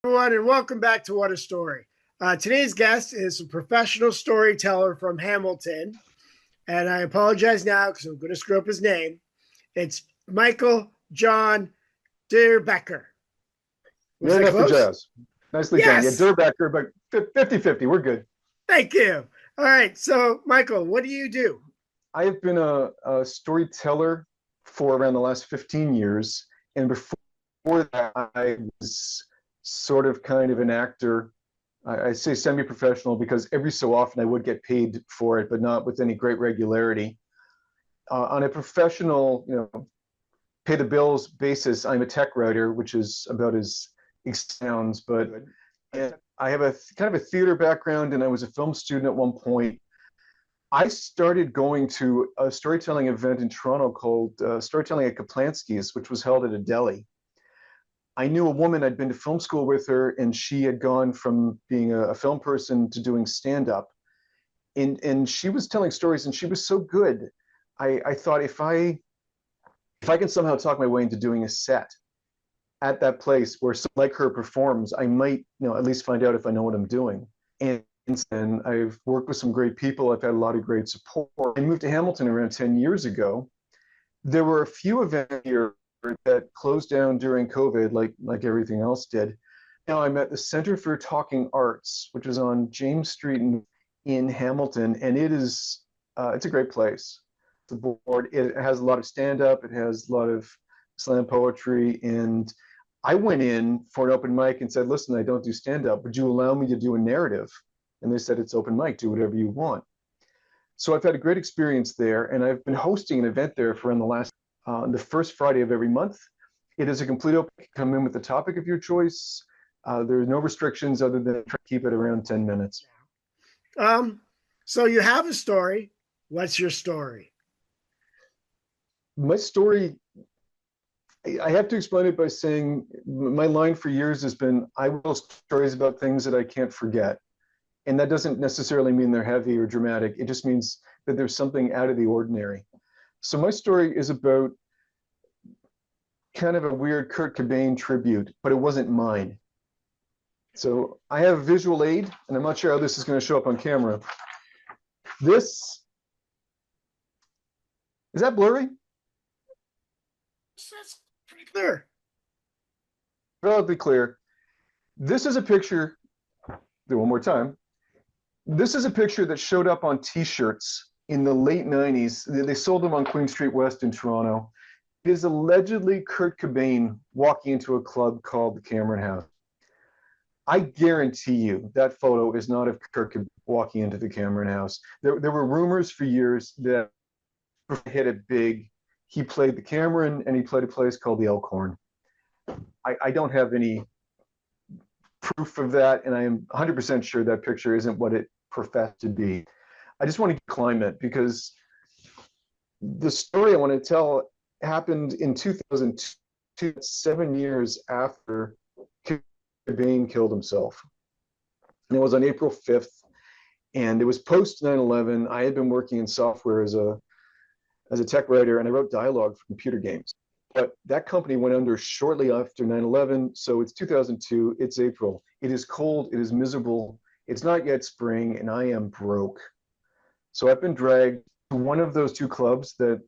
Everyone, and welcome back to What a Story. Today's guest is a professional storyteller from Hamilton, and I apologize now because I'm going to screw up his name. It's Micheal John Derbecker. Was Good I enough for close? jazz. Nicely done. Yeah, Yes. Derbecker, but 50-50. We're good. Thank you. All right. So, Micheal, what do you do? I have been a storyteller for around the last 15 years. And before that, I was sort of kind of an actor. I say semi-professional because every so often I would get paid for it, but not with any great regularity. On a professional, pay the bills basis, I'm a tech writer, which is about as it sounds, but and I have a kind of a theater background and I was a film student at one point. I started going to a storytelling event in Toronto called Storytelling at Kaplansky's, which was held at a deli. I knew a woman, I'd been to film school with her, and she had gone from being a film person to doing stand up. And she was telling stories, and she was so good. I thought if I can somehow talk my way into doing a set at that place where someone like her performs, I might, at least find out if I know what I'm doing. And I've worked with some great people. I've had a lot of great support. I moved to Hamilton around 10 years ago. There were a few events here that closed down during COVID, like everything else did. Now I'm at the Center for Talking Arts, which is on James Street in Hamilton, and it's a great place. The board, it has a lot of stand up, it has a lot of slam poetry, and I went in for an open mic and said, listen, I don't do stand up. Would you allow me to do a narrative? And they said, it's open mic, do whatever you want. So I've had a great experience there, and I've been hosting an event there for the first Friday of every month. It is a complete open, come in with the topic of your choice. There are no restrictions other than try to keep it around 10 minutes. Um, so you have a story. What's your story? My story, I have to explain it by saying my line for years has been, I will tell stories about things that I can't forget. And that doesn't necessarily mean they're heavy or dramatic. It just means that there's something out of the ordinary. So my story is about kind of a weird Kurt Cobain tribute, but it wasn't mine. So I have a visual aid, and I'm not sure how this is going to show up on camera. This, is that blurry? That's pretty clear. Relatively clear. This is a picture, do it one more time. This is a picture that showed up on t-shirts in the late 90s. They sold them on Queen Street West in Toronto. It is allegedly Kurt Cobain walking into a club called the Cameron House. I guarantee you that photo is not of Kurt Cobain walking into the Cameron House. There were rumors for years that hit it big. He played the Cameron and he played a place called the Elkhorn. I don't have any proof of that, and I am 100% sure that picture isn't what it professed to be. I just want to climb it because the story I want to tell happened in 2002, 7 years after Cobain killed himself. And it was on April 5th, and it was post 9/11. I had been working in software as a tech writer, and I wrote dialogue for computer games. But that company went under shortly after 9/11. So it's 2002, it's April. It is cold, it is miserable. It's not yet spring, and I am broke. So I've been dragged to one of those two clubs that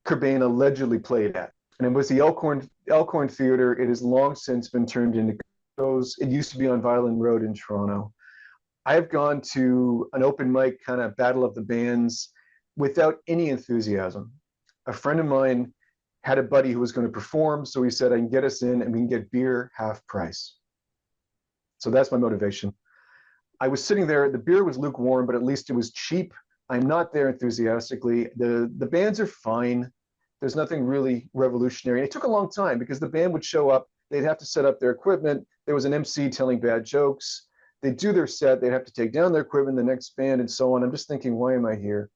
Cobain allegedly played at. And it was the Elkhorn Theater. It has long since been turned into shows. It used to be on Violin Road in Toronto. I have gone to an open mic kind of battle of the bands without any enthusiasm. A friend of mine had a buddy who was going to perform, so he said, I can get us in and we can get beer half price. So that's my motivation. I was sitting there, the beer was lukewarm, but at least it was cheap. I'm not there enthusiastically. The bands are fine. There's nothing really revolutionary. And it took a long time because the band would show up, they'd have to set up their equipment. There was an MC telling bad jokes. They'd do their set, they'd have to take down their equipment, the next band, and so on. I'm just thinking, why am I here?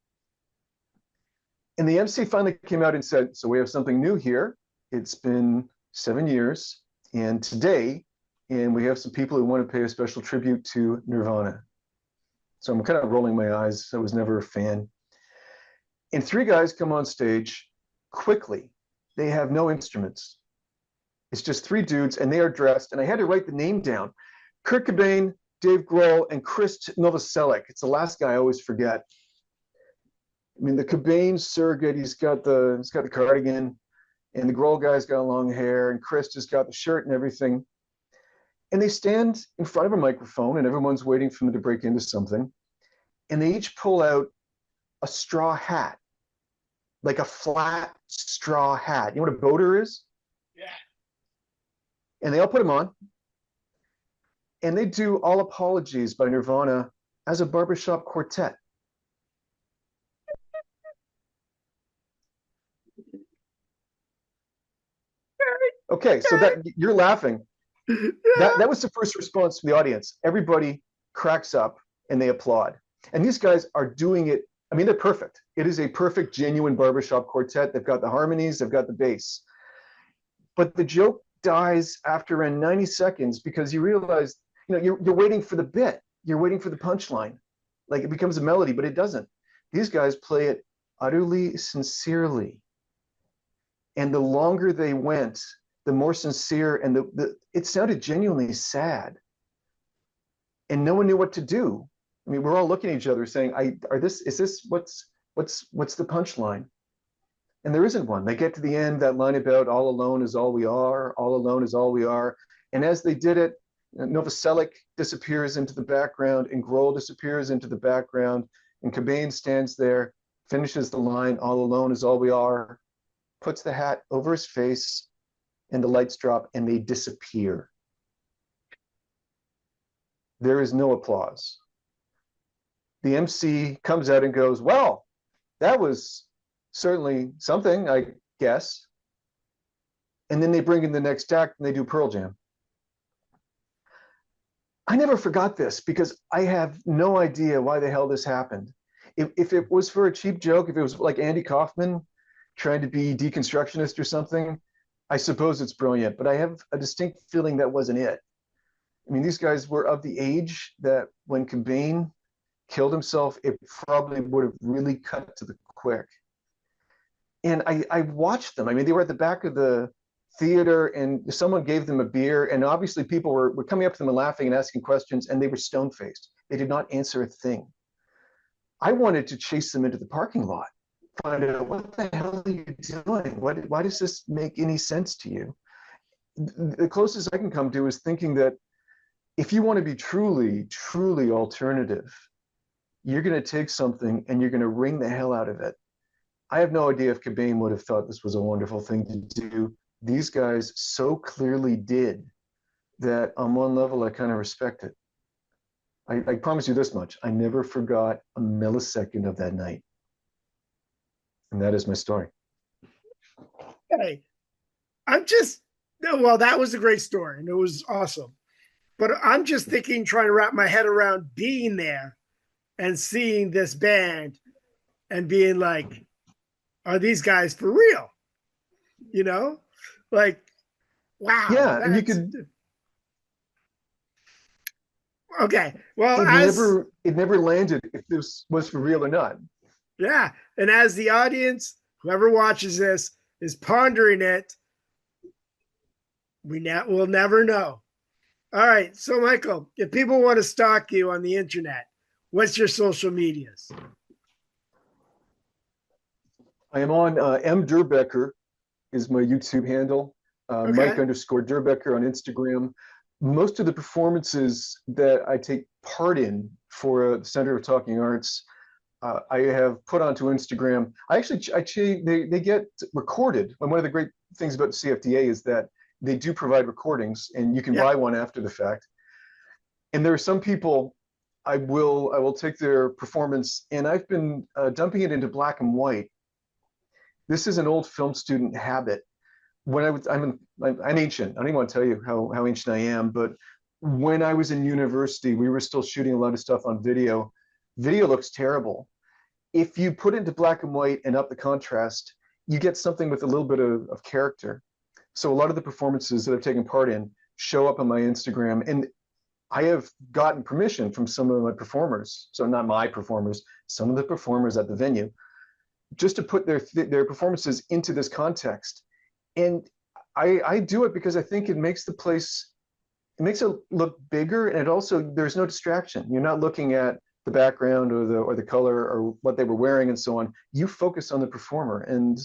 And the MC finally came out and said, so we have something new here. It's been 7 years, and today, and we have some people who want to pay a special tribute to Nirvana. So I'm kind of rolling my eyes. I was never a fan. And three guys come on stage quickly. They have no instruments. It's just three dudes, and they are dressed. And I had to write the name down: Kurt Cobain, Dave Grohl, and Chris Novoselic. It's the last guy I always forget. I mean, the Cobain surrogate, he's got the cardigan, and the Grohl guy's got long hair, and Chris just got the shirt and everything. And they stand in front of a microphone, and everyone's waiting for them to break into something. And they each pull out a straw hat, like a flat straw hat. You know what a boater is? Yeah. And they all put them on. And they do All Apologies by Nirvana as a barbershop quartet. Okay, so that you're laughing. That was the first response from the audience. Everybody cracks up and they applaud. And these guys are doing it. I mean, they're perfect. It is a perfect, genuine barbershop quartet. They've got the harmonies, they've got the bass. But the joke dies after around 90 seconds because you realize, you're waiting for the bit. You're waiting for the punchline. Like it becomes a melody, but it doesn't. These guys play it utterly sincerely. And the longer they went, the more sincere, and it sounded genuinely sad. And no one knew what to do. I mean, we're all looking at each other saying, what's the punchline? And there isn't one. They get to the end, that line about all alone is all we are, all alone is all we are. And as they did it, Novoselic disappears into the background, and Grohl disappears into the background, and Cobain stands there, finishes the line, all alone is all we are, puts the hat over his face, and the lights drop, and they disappear. There is no applause. The MC comes out and goes, well, that was certainly something, I guess. And then they bring in the next act and they do Pearl Jam. I never forgot this because I have no idea why the hell this happened. If it was for a cheap joke, if it was like Andy Kaufman trying to be deconstructionist or something, I suppose it's brilliant, but I have a distinct feeling that wasn't it. I mean, these guys were of the age that when Cobain killed himself, it probably would have really cut to the quick. And I watched them. I mean, they were at the back of the theater and someone gave them a beer, and obviously people were coming up to them and laughing and asking questions, and they were stone-faced. They did not answer a thing. I wanted to chase them into the parking lot, find out what the hell are you doing? Why does this make any sense to you? The closest I can come to is thinking that if you want to be truly, truly alternative, you're going to take something and you're going to wring the hell out of it. I have no idea if Cobain would have thought this was a wonderful thing to do. These guys so clearly did that on one level, I kind of respect it. I promise you this much. I never forgot a millisecond of that night. And that is my story. Hey, that was a great story and it was awesome. But I'm just trying to wrap my head around being there and seeing this band and being like, are these guys for real? Like, wow. Yeah, and you could. Okay, well, it never landed if this was for real or not. Yeah, and as the audience, whoever watches this, is pondering it, we'll never know. All right, so Michael, if people want to stalk you on the internet, what's your social medias? I am on M. Derbecker is my YouTube handle. Okay. Mike_Derbecker on Instagram. Most of the performances that I take part in for the Center of Talking Arts, I have put onto Instagram. They get recorded. And one of the great things about the CFDA is that they do provide recordings, and you can buy one after the fact. And there are some people I will take their performance, and I've been dumping it into black and white. This is an old film student habit. I'm ancient. I don't even want to tell you how ancient I am, but when I was in university, we were still shooting a lot of stuff on video. Video looks terrible. If you put it into black and white and up the contrast, you get something with a little bit of character. So a lot of the performances that I've taken part in show up on my Instagram, and I have gotten permission from some of my performers, so not my performers, some of the performers at the venue, just to put their performances into this context. And I do it because I think it makes the place, it makes it look bigger, and it also, there's no distraction. You're not looking at the background or the color or what they were wearing and so on. You focus on the performer. And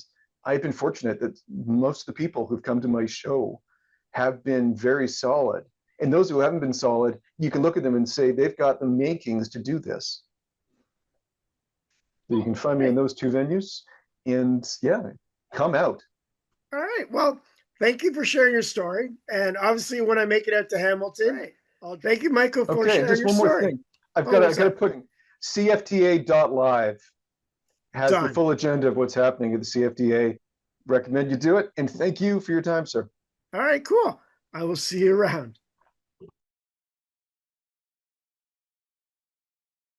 I've been fortunate that most of the people who've come to my show have been very solid. And those who haven't been solid, you can look at them and say they've got the makings to do this. So you can find me in Hey, those two venues. And yeah, come out. all right. Well, thank you for sharing your story. And obviously, when I make it out to Hamilton, Right. thank you, Michael, for Okay, and sharing just your one more story. thing. I've Oh, got to, what's that? put in CFTA.live has the Done. full agenda of what's happening at the CFDA. Recommend you do it. And thank you for your time, sir. All right, cool. I will see you around.